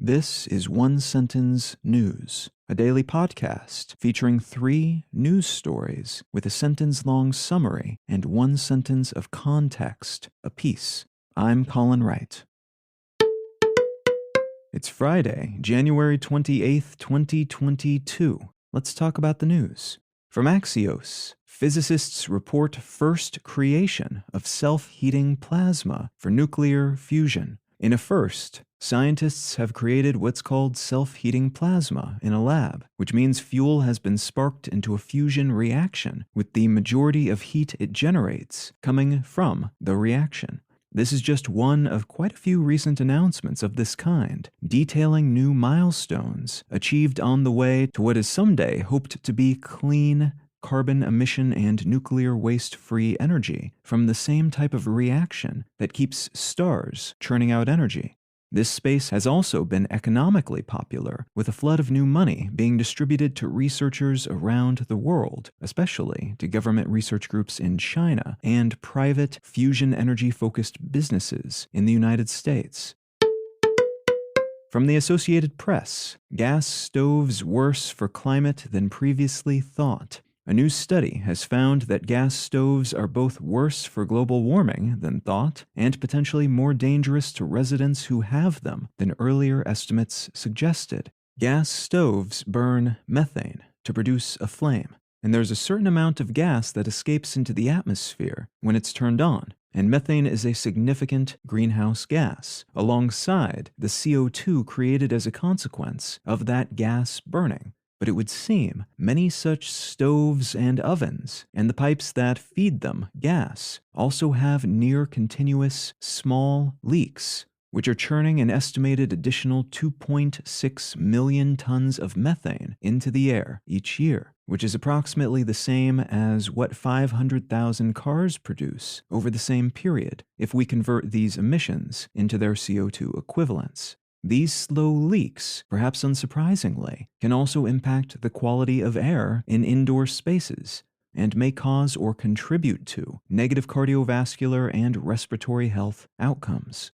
This is One Sentence News, a daily podcast featuring 3 news stories with a sentence-long summary and 1 sentence of context apiece. I'm Colin Wright. It's Friday, January 28th, 2022. Let's talk about the news. From Axios, physicists report first creation of self-heating plasma for nuclear fusion. In a first, scientists have created what's called self-heating plasma in a lab, which means fuel has been sparked into a fusion reaction with the majority of heat it generates coming from the reaction. This is just one of quite a few recent announcements of this kind, detailing new milestones achieved on the way to what is someday hoped to be clean, carbon emission and nuclear waste-free energy from the same type of reaction that keeps stars churning out energy. This space has also been economically popular, with a flood of new money being distributed to researchers around the world, especially to government research groups in China and private fusion energy-focused businesses in the United States. From the Associated Press, gas stoves worse for climate than previously thought. A new study has found that gas stoves are both worse for global warming than thought and potentially more dangerous to residents who have them than earlier estimates suggested. Gas stoves burn methane to produce a flame, and there's a certain amount of gas that escapes into the atmosphere when it's turned on, and methane is a significant greenhouse gas, alongside the CO2 created as a consequence of that gas burning. But it would seem many such stoves and ovens, and the pipes that feed them gas, also have near-continuous small leaks, which are churning an estimated additional 2.6 million tons of methane into the air each year, which is approximately the same as what 500,000 cars produce over the same period, if we convert these emissions into their CO2 equivalents. These slow leaks, perhaps unsurprisingly, can also impact the quality of air in indoor spaces and may cause or contribute to negative cardiovascular and respiratory health outcomes.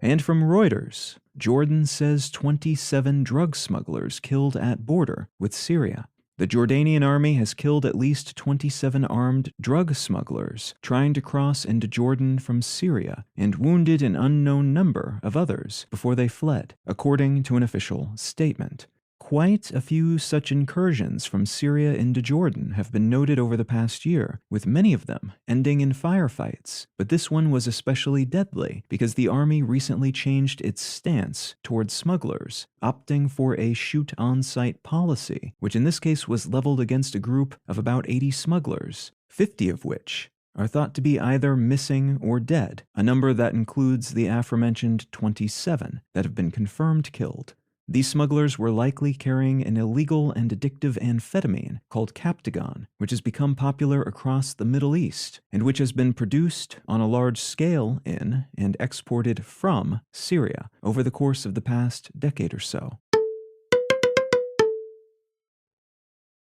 And from Reuters, Jordan says 27 drug smugglers killed at border with Syria. The Jordanian army has killed at least 27 armed drug smugglers trying to cross into Jordan from Syria and wounded an unknown number of others before they fled, according to an official statement. Quite a few such incursions from Syria into Jordan have been noted over the past year, with many of them ending in firefights. But this one was especially deadly because the army recently changed its stance towards smugglers, opting for a shoot-on-sight policy, which in this case was leveled against a group of about 80 smugglers, 50 of which are thought to be either missing or dead, a number that includes the aforementioned 27 that have been confirmed killed. These smugglers were likely carrying an illegal and addictive amphetamine called Captagon, which has become popular across the Middle East and which has been produced on a large scale in and exported from Syria over the course of the past decade or so.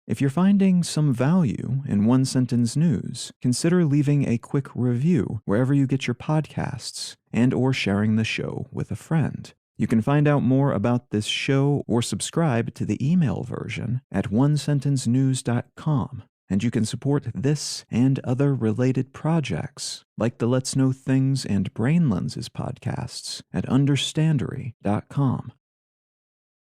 If you're finding some value in One Sentence News, consider leaving a quick review wherever you get your podcasts and/or sharing the show with a friend. You can find out more about this show or subscribe to the email version at onesentencenews.com, and you can support this and other related projects, like the Let's Know Things and Brain Lenses podcasts at understandery.com.